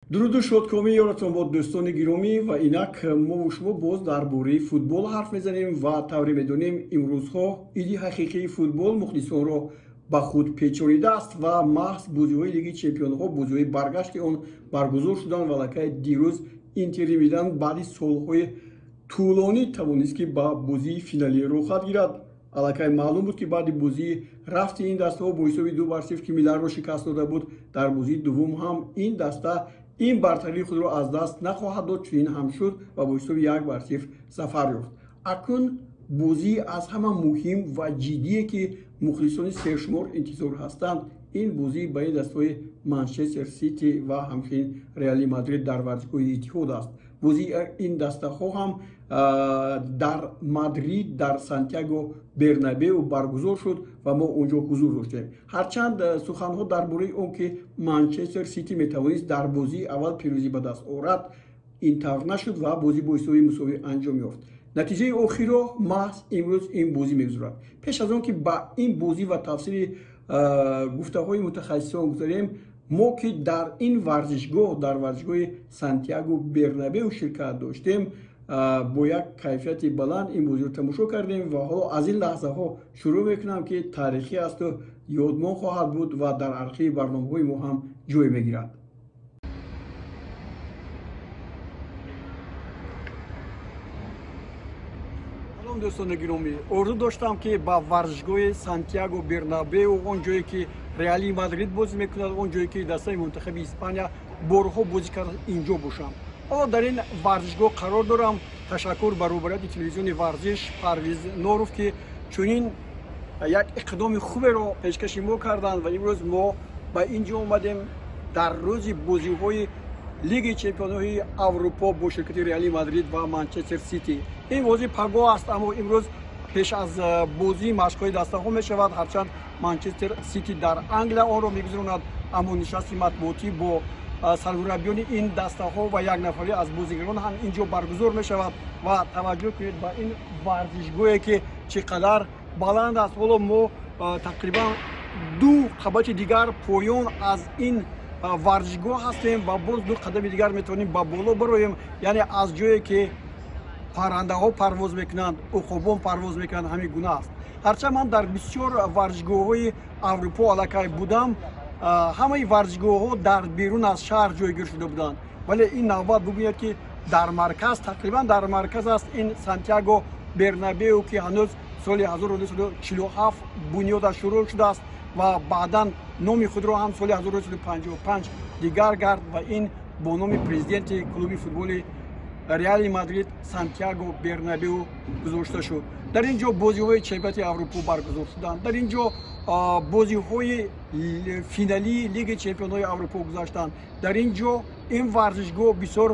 дуруду шодкомӣ ёратон бод дӯстони гиромӣ ва инак мо шумо боз дар бораи футбол ҳарф мезанем ва тавре медонем имрӯзҳо иди ҳақиқии футбол мухлисонро ба худ печонидааст ва маҳз бозиҳои лиги чемпионҳо бозиҳои баргашти он баргузор шуданд ва лакай дирӯз Интери Милан баъди солҳои тӯлонӣ тавонист ки ба бозии финалӣ рухат гирад. аллакай маълум буд ки баъди бозии рафти ин дастаҳо бо ҳисоби 2-0 ки Миланро шикаст дода буд, дар бозии дуввум ҳам ин даста ин бартарии худро аз даст нахоҳад дод. чунин ҳам шуд ва бо ҳисоби 1-0 зафар ёфт. акнун бозии аз ҳама муҳим ва ҷиддие ки мухлисони сершумор интизор ҳастанд, ин бозии байни дастаҳои Манчестер Сити ва ҳамчунин Реали Мадрид дар варзишгоҳи Иттиҳод аст. бозии ин дастаҳо ҳам дар Мадрид дар Сантьяго Бернабеу баргузор шуд ва мо онҷо ҳузур доштем. ҳарчанд суханҳо дар бораи он ки Манчестер Сити метавонист дар бозии аввал пирӯзӣ ба даст орад, ин тавр нашуд ва бозӣ бо ҳисоби мусовӣ анҷом ёфт. натиҷаи охирро маҳз имрӯз ин бозӣ мегузорад. пеш аз он ки ба ин бозӣ ва тафсили гуфтаҳои мутахассисон гузарем, мо ки дар ин варзишгоҳ дар варзишгоҳи Сантьяго Бернабеу ширкат доштем, бо як кайфияти баланд ин бозиро тамошо кардем ва ҳоло аз ин лаҳзаҳо шурӯъ мекунам ки таърихӣ асту ёдмон хоҳад буд ва дар архиви барномаҳои мо ҳам ҷой мегирад. дӯстони гиромӣ, орзу доштам ки ба варзишгоҳи Сантьяго Бернабеу, он ҷое ки Реали Мадрид бозӣ мекунад, он ҷое ки дастаи мунтахаби Испания борҳо бозӣ кард, инҷо бошам. ҳоло дар ин варзишгоҳ қарор дорам. ташаккур ба рӯбарияти телевизиони варзиш Парвиз Норов ки чунин як иқдоми хуберо пешкаши мо карданд ва имрӯз мо ба ин ҷо омадем дар рӯзи бозиҳои лиги чемпионҳои Аврупо бо ширкати Реали Мадрид ва Манчестер Сити. ин бозӣ пагоҳ аст, аммо имрӯз пеш аз бозии машқҳои дастаҳо мешавад. ҳарчанд Манчестер Сити дар Англия онро мегузаронад, аммо нишасти матбуотӣ бо сармураббиёни ин дастаҳо ва якнафарӣ аз бозигарон ҳам ин ҷо баргузор мешавад ва таваҷҷӯҳ кунед ба ин варзишгоҳе ки чӣ қадар баланд аст. ҳоло мо тақрибан 2 қабати дигар поён аз ин варзишгоҳ ҳастем ва боз 2 қадами дигар метавонем ба боло бароем, яъне аз ҷое ки паррандаҳо парвоз мекунанд, уқобон парвоз мекунанд, ҳамин гуна аст. ҳарчанд ман дар бисёр варзишгоҳҳои Аврупо аллакай будам, ҳамаи варзишгоҳҳо дар берун аз шаҳр ҷойгир шуда буданд, вале ин навбат бубинед ки дар марказ, тақрибан дар марказ аст ин Сантьяго Бернабеу ки ҳанӯз соли 1947 бунёдаш шурӯъ шудааст ва баъдан номи худро ҳам соли 1955 дигар кард ва ин бо номи президенти клуби футболи Реали Мадрид Сантьяго Бернабеу гузошта шуд. дар ин ҷо бозиҳои чемпионати Аврупо баргузор шуданд. дар ин ҷо бозиҳои финалии лиги чемпионҳои Аврупо гузаштанд. дар ин ҷо ин варзишгоҳ бисёр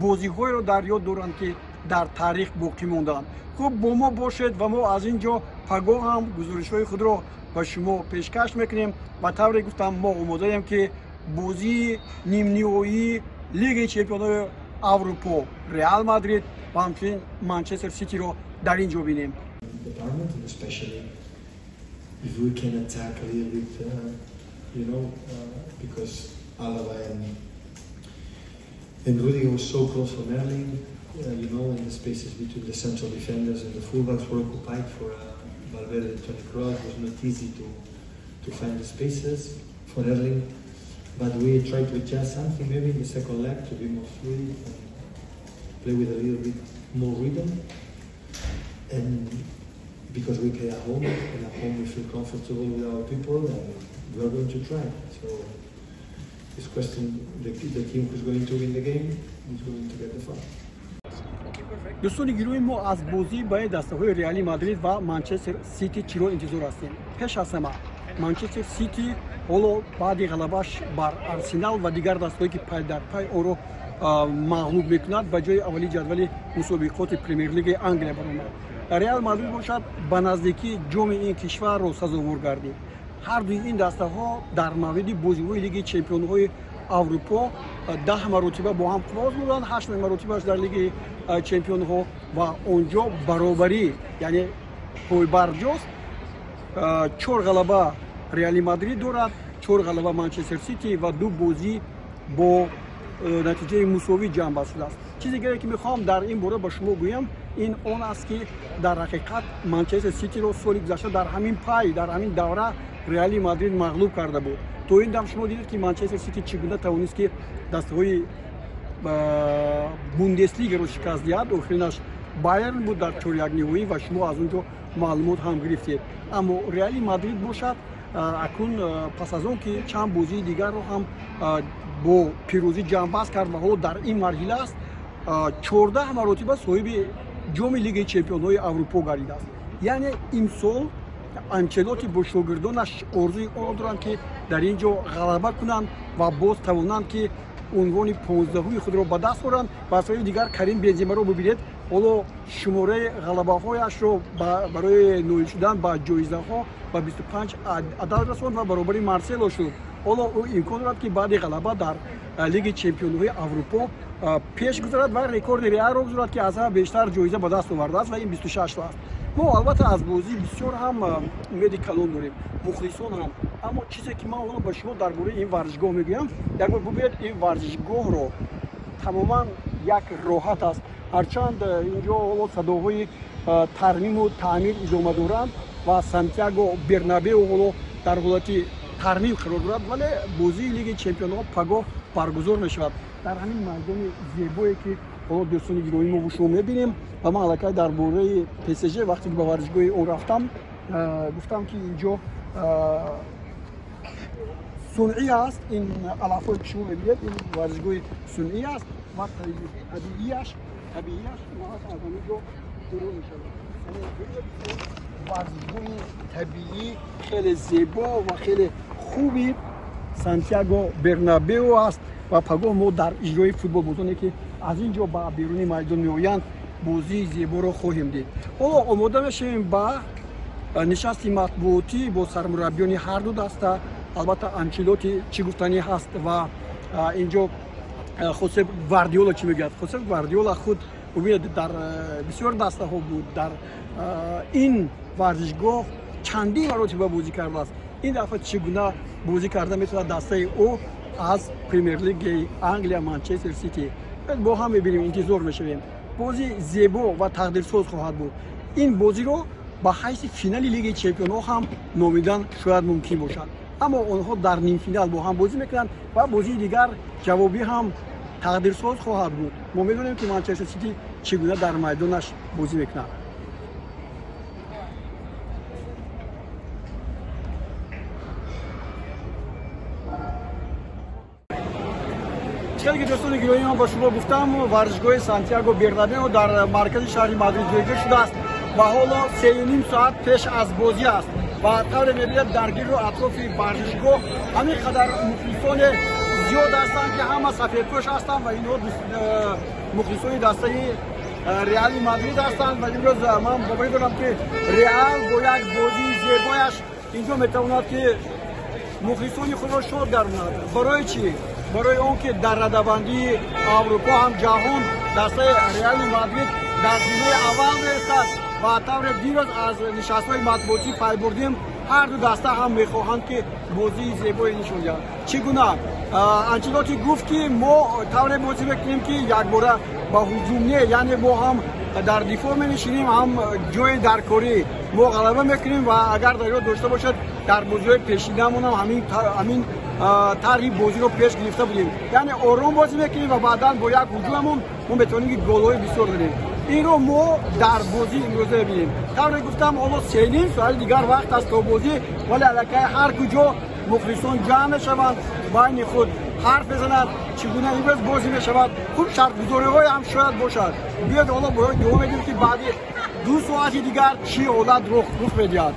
бозиҳоеро дар ёд доранд ки дар таърих боқӣ монданд. хуб, бо мо бошед ва мо аз ин ҷо пагоҳ ҳам гузоришҳои худро ба шумо пешкаш мекунем. ба тавре гуфтам, мо омодаем ки бозии нимниҳоии лиги чемпионҳои Аврупо Реал Мадрид ва ҳамчунин Манчестер Ситиро дар ин ҷо бинем. If we can attack a little bit, because Alaba and Rudiger was so close from Erling, in the spaces between the central defenders and the fullbacks were occupied for Valverde and Toni Kroos. It was not easy to find the spaces for Erling, but we tried to adjust something maybe in the second leg to be more fluid and play with a little bit more rhythm. And because we play at home, and at home we feel comfortable with our people, and we are going to try. So this question, the team who's going to win the game is going to get the fun. дӯстони гирои мо аз бозии байни дастаҳои Реали Мадрид ва Манчестер Сити чиро интизор ҳастем? пеш аз ҳама Манчестер Сити ҳоло баъди ғалабаш бар Арсенал ва дигар дастаҳое ки пай дар пай онро мағлуб мекунад, ба ҷои аввали ҷадвали мусобиқоти Премер-лигаи Англия баромад. Реал Мадрид бошад ба наздикӣ ҷоми ин кишварро сазовор гардид. ҳардуи ин дастаҳо дар мавриди бозиҳои лиги чемпионҳои Аврупо 10 маротиба бо ҳам қувоз буданд, 8 маротибаш дар лиги чемпионҳо ва онҷо баробарӣ, яъне пойбарҷост. 4 ғалаба Реали Мадрид дорад, 4 ғалаба Манчестер Сити ва 2 бозӣ бо نتیجه مساوی جمع بسته است. چیزی که میخوام در این باره با شما گویم این اون است که در حقیقت منچستر سیتی رو سال گذشته در همین پای در همین دوره ریال مادرید مغلوب کرده بود. تو این دم شما دیدید که منچستر سیتی چگونه توانست که دسته‌های بوندسلیگا رو شکست داد. آخرینش بایرن بود در چهار نهایی و شما از اونجا معلومات هم گرفتید. اما ریال مادرید باشد اکنون پس از اون که چند بازی دیگر رو هم با پیروزی جنبست کرد و حالا در این مرحله است 14 مرتبه صاحب جام لیگ چمپیون‌های اروپا گردیده است. یعنی امسال آنچلوتی با شاگردانش آرزوی آن دارند که در اینجا غلبه کنند و باز توانند که عنوان 15 خود را به دست آورند. و از طرف دیگر کریم بنزما رو ببینید حالا شماره غلبه‌هایش رو برای نویل شدن با جایزه‌ها با 25 عدد رساند و برابر مارسلو شد. حالا او امکان دارد که بعد غلبه در لیگ چمپیون‌های اروپا پیش گذارد و رکورد ریال را بگذارد که از همه بیشتر جایزه به دست آورده است و این 26 است. ما البته از بازی بسیار هم امید کلان داریم، مخلصان هم. اما چیزی که من حالا به شما درباره این ورزشگاه میگویم، یک بار ببینید این ورزشگاه رو تماما یک راحت است. هرچند اینجا حالا صداهای ترمیم و تعمیر ادامه دارند و سانتیاگو برنابئو حالا در حالت ترمیم قرار دارد، ولی بازی لیگ چمپیون‌ها پگاه برگزار میشود در همین میدان زیبایی که حالا دوستان گرامی ما شما میبینیم. و من الکی درباره PSG وقتی که به ورزشگاه اون رفتم گفتم که اینجا صنعی است. این علفایی که شما میبینید این ورزشگاه صنعی است و طبیعیش ما از اینجا درو میشود. ورزشگاه طبیعی خیلی زیبا و خیلی خوبی سانتیاگو برنابئو است و پگاه ما در اجرای فوتبال بازانی که از اینجا با بیرون میدان میآیند بازی زیبا را خواهیم دید. حالا آماده میشیم با نشست مطبوعاتی با سرمربیان هر دو دسته. البته آنچلوتی چی گفتنی هست و اینجا خوسپ گواردیولا چی میگه. خوسپ گواردیولا خود ببینید در بسیار دسته ها بود، در این ورزشگاه چندین مرتبه بازی کرده است. این دفعه چگونه بازی کرده میتونه دسته او از پریمیر لیگ انگلیا منچستر سیتی. با هم میبینیم، انتظار میشویم. بازی زیبا و تقدیرساز خواهد بود. این بازی رو با حیث فینال لیگ چمپیون‌ها هم نامیدن شاید ممکن باشد، اما آنها در نیم فینال با هم بازی میکنند و بازی دیگر جوابی هم تقدیرساز خواهد بود. ما میدونیم که منچستر سیتی چگونه در میدانش بازی میکنه. چیزی که دوستان گرامی من با شما گفتم ورزشگاه سانتیاگو برنابئو در مرکز شهر مادرید واقع شده است و حالا 3.5 ساعت پیش از بازی است و طور می‌بینید درگیر و اطراف ورزشگاه همین قدر مخلصان زیاد هستند که همه سفیدپوش هستند و اینها مخلصان دسته ریال مادرید هستند و امروز من باور دارم که ریال با یک بازی زیبایش اینجا میتواند که مخلصان خود را شاد گرداند. برای چی؟ برای اون که در رده‌بندی اروپا هم جهان دسته ریال مادرید در زمینه اول می‌ایستد و طور دیروز از نشست‌های مطبوعاتی پی بردیم هر دو دسته هم می‌خواهند که بازی زیبایی نشون دهند. چگونه؟ آنچلوتی گفت که ما طور بازی می‌کنیم که یک باره با هجوم نه، یعنی ما هم در دفاع می‌نشینیم هم جای در کاری ما غلبه می‌کنیم و اگر ضرورت داشته باشد در بازی‌های پیشینه‌مون هم همین طرح بازی رو پیش گرفته بودیم، یعنی آرام بازی میکنیم و بعدا با یک هجوممون ما بتونیم که گل‌های بسیار داریم. این رو ما در بازی امروزه ببینیم. طور گفتم حالا 3.5 ساعت دیگر وقت است تا بازی، ولی الکی هر کجا مخلصان جمع شوند بین خود حرف بزنند چگونه امروز بازی میشود. خوب شرط گذاری‌های هم شاید باشد. بیاد حالا برای دوم بگیم که بعد 2 ساعت دیگر چی حالت رخ می‌دهد.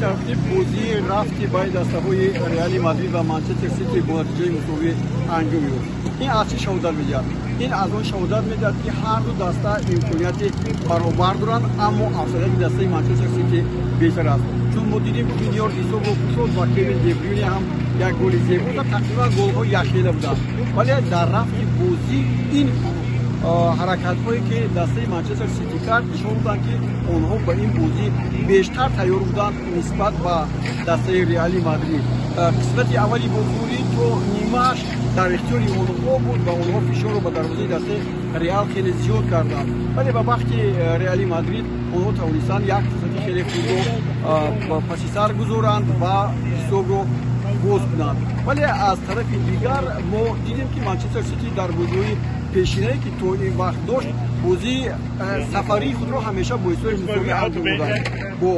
тартиб бозии рафти байни дастаҳои Реали Мадрид ва Манчестер Сити бо натиҷаи мусовӣ анҷом ёфт. Ин аз чӣ шаҳодат медиҳад? Ин аз он шаҳодат медиҳад ки ҳар ду даста имконияти баробар доранд, аммо афзалияти дастаи Манчестер Сити беҳтар аст. Чун мо дидем Жуниор ҳисобро кушод ва Кевин Де Брюйне ҳам як голи зебо дод, тақрибан голҳои якхела буданд. Вале дар рафти бозӣ ин ҳаракатҳое ки дастаи Манчестер Сити кард нишон доданд ки онҳо ба ин бозӣ бештар тайёр буданд нисбат ба дастаи Реали Мадрид. қисмати аввали бозӣ то нимааш дар ихтиёри онҳо буд ва онҳо фишорро ба дарвозаи дастаи Реал хеле зиёд карданд. Вале ба вақти Реали Мадрид онҳо тавонистанд як фурсати хеле хубро паси сар гузоранд ва ҳисобро боз кунанд. Вале аз тарафи дигар мо дидем ки Манчестер Сити дар бозиҳои пешинае ки то ин вақт дошт бозии сафарии худро ҳамеша бо ҳисоби мусовӣ анҷом доданд. Бо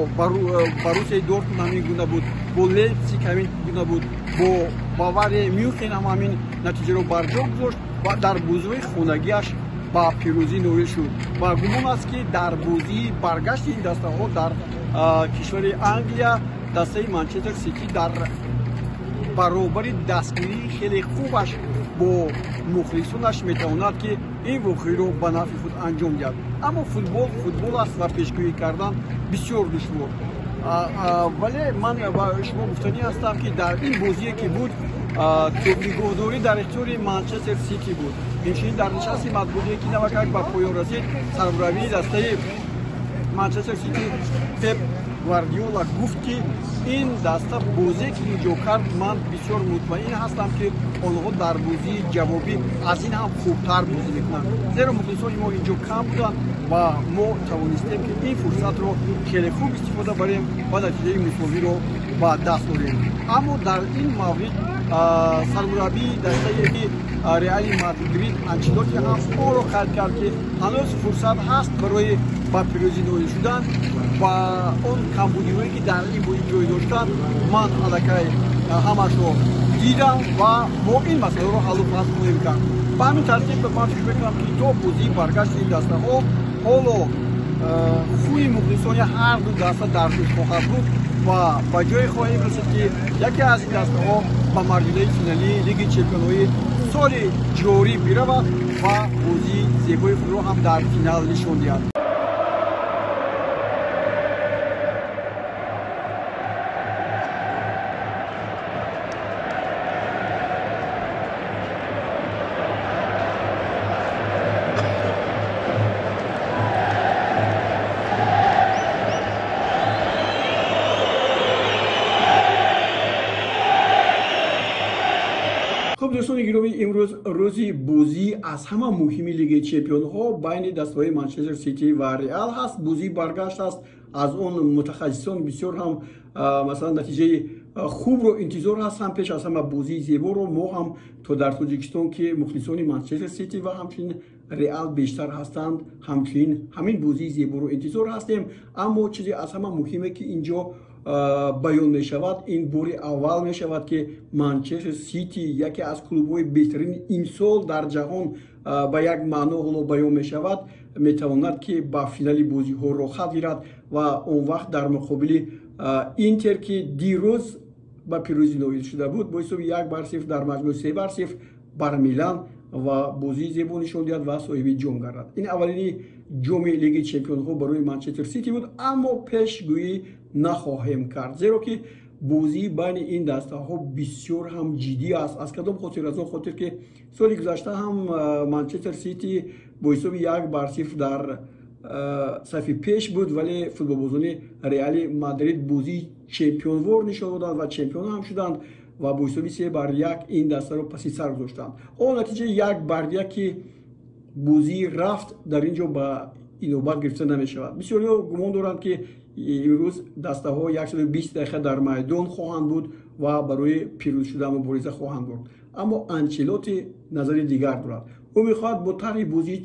Борусияи Дортмунд ҳамин гуна буд, бо Лейпциг ҳамин гуна буд, бо Баварияи Мюнхен ҳам ҳамин натиҷаро барҷо гузошт ва дар бозиҳои хонагиаш ба пирӯзӣ ноил шуд. Ва гумон аст ки дар бозии баргашти ин дастаҳо дар кишвари Англия дастаи Манчестер Сити дар баробари дастгирии хеле хубаш бо мухлисонаш метавонад ки ин воқеаро ба нафъи худ анҷом диҳад. Аммо футбол аст ва пешгӯӣ кардан бисёр душвор. Вале ман ба шумо гуфтанӣ ҳастам ки дар ин бозие ки буд тӯбнигоҳдорӣ дар ихтиёри Манчестер Сити буд. Инчунин дар нишасти матбуотие ки навакак ба поён расид, сарбравии дастаи Манчестер Сити Пеп Гвардиола гуфт ки ин даста бозе ки инҷо кард, ман бисёр мутмаин ҳастам ки онҳо дар бозии ҷавобӣ аз ин ҳам хубтар бозӣ мекунанд. Зеро мухлисони мо инҷо кам буданд ва мо тавонистем ки ин фурсатро хеле хуб истифода барем ва натиҷаи мусовиро ба даст орем. Аммо дар ин маврид сармураббии дастаи Реали Мадрид Анчелоти ҳам онро қайд кард ки ҳанӯз фурсат ҳаст барои ба пирӯзӣ ноил шудан ва он камбудиҳое ки дар ин бозӣ ҷой доштанд ман аллакай ҳамашро дидам ва мо ин масъаларо ҳаллу фасл хоҳем кард. Ба ҳамин тартиб ман фикр мекунам ки то бозии баргашти ин дастаҳо ҳоло хуи мухлисони ҳар ду даста дар пеш хоҳад буд ва ба ҷое хоҳем расид ки яке аз ин дастаҳо ба марҳилаи финалии Лиги Чемпионҳои соли ҷорӣ биравад ва бозии зебои худро ҳам дар финал нишон диҳад. خب دوستان گرامی، امروز روزی بازی از همه مهمی لیگ چمپیون‌ها بین دسته‌های منچستر سیتی و ریال هست. بازی برگشت است. از اون متخصصان بسیار هم مثلا نتیجه خوب رو انتظار هست. هم پیش از همه بازی زیبا رو ما هم تو در تاجیکستان که مخلصان منچستر سیتی و همچنین ریال بیشتر هستند، همچنین همین بازی زیبا رو انتظار هستیم. اما چیزی از همه مهمه که اینجا بیان می شود، این باری اول می شود که منچستر سیتی یکی از کلوب‌های بهترین امسال در جهان به یک معنا بیان می شود، می تواند که با فینال بازی ها رو خط گیرد و اون وقت در مقابل اینتر که دیروز با پیروزی نایل شده بود با حساب 1-0 در مجموع 3-0 بر میلان و بازی زیبا نشان داد و صاحب جام گردید. این اولین جام لیگ چمپیون‌ها برای منچستر سیتی بود، اما پیشگویی نخواهیم کرد زیرا که بازی بین این دسته ها بسیار هم جدی است. از کدام خاطر؟ از اون خاطر که سال گذشته هم منچستر سیتی با حساب 1-0 در صف پیش بود، ولی فوتبالبازان ریال مادرید بازی چمپیون وار نشان دادند و چمپیون هم شدند و با حساب 3-1 این دسته رو پس سر گذاشتند. اون نتیجه 1-1 که بازی رفت در اینجا با اینوبت گرفته نمی شود. بسیاری گمان دارند که امروز دسته ها 120 دقیقه در میدان خواهند بود و برای پیروز شدن مبارزه خواهند برد. اما انچلوتی نظر دیگر دارد. او میخواهد با طرح بازی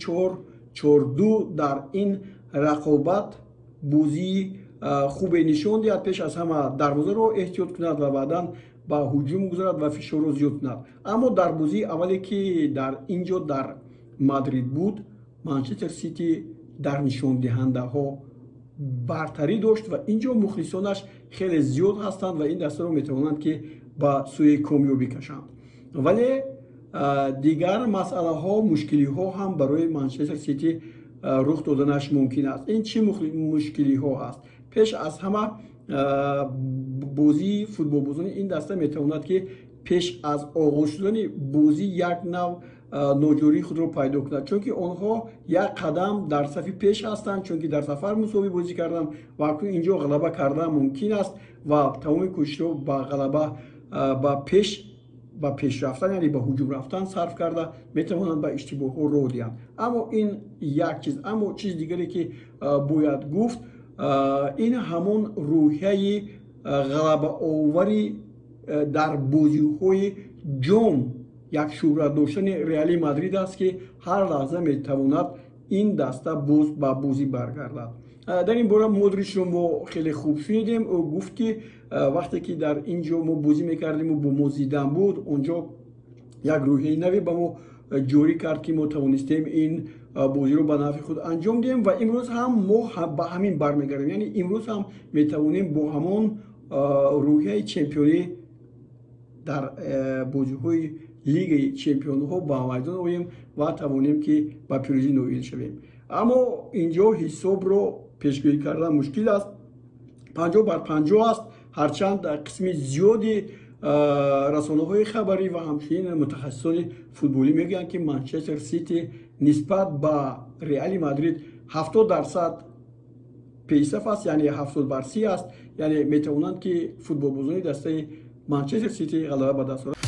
4-4-2 در این رقابت بازی خوب نشان دهد، پیش از همه دروازه را احتیاط کند و بعدا با هجوم گذارد و فشار را زیاد کند. اما در بازی اولی که در اینجا در مادرید بود، منچستر سیتی در نشان دهنده ها бартарӣ дошт ва инҷо мухлисонаш хеле зиёд ҳастанд ва ин дастаро метавонанд ки ба сӯи камёбӣ кашанд. вале дигар масъалаҳо мушкилиҳо ҳам барои Манчестер Сити рух доданаш мумкин аст. ин чӣ мушкилиҳо аст? пеш аз ҳама бозии футболбозони ин даста метавонад ки пеш аз оғоз шудани бозӣ як нав ноҷории худро пайдо кунад, чунки онҳо як қадам дар сафи пеш ҳастанд, чунки дар сафар мусовӣ бозӣ кардан ва акнун инҷо ғалаба кардан мумкин аст ва тамоми кӯшишро ба ғалаба ба пеш рафтан, яъне ба ҳуҷум рафтан сарф карда метавонанд ба иштибоҳҳо роҳ диҳанд. аммо ин як чиз. аммо чиз дигаре ки бояд гуфт, ин ҳамон рӯҳияи ғалабаовари дар бозиҳои ҷом як шӯҳрат доштани Реали Мадрид аст ки ҳар лаҳза метавонад ин даста боз ба бозӣ баргардад. дар ин бора Модричро мо хеле хуб шунидем. ӯ гуфт ки вақте ки дар ин ҷо мо бозӣ мекардиму бо мо Зидан буд, онҷо як рӯҳияи наве ба мо ҷорӣ кард ки мо тавонистем ин бозиро ба нафъи худ анҷом диҳем ва имрӯз ҳам мо ба ҳамин бармегардем. яъне имрӯз ҳам метавонем бо ҳамон рӯҳияи чемпионӣ дар бозиҳои лигаи чемпионҳо ба майдон оем ва тавонем ки ба пирӯзӣ ноил шавем. аммо инҷо ҳисобро пешгӯӣ кардан мушкил аст. 50-50 аст, ҳарчанд қисми зиёди расонаҳои хабарӣ ва ҳамчунин мутахассисони футболӣ мегӯянд ки Манчестер Сити нисбат ба Реали Мадрид 70% пейсаф аст, яъне 70/30 аст, яъне метавонанд ки футболбозони дастаи Манчестер Сити ғалаба ба даст оранд.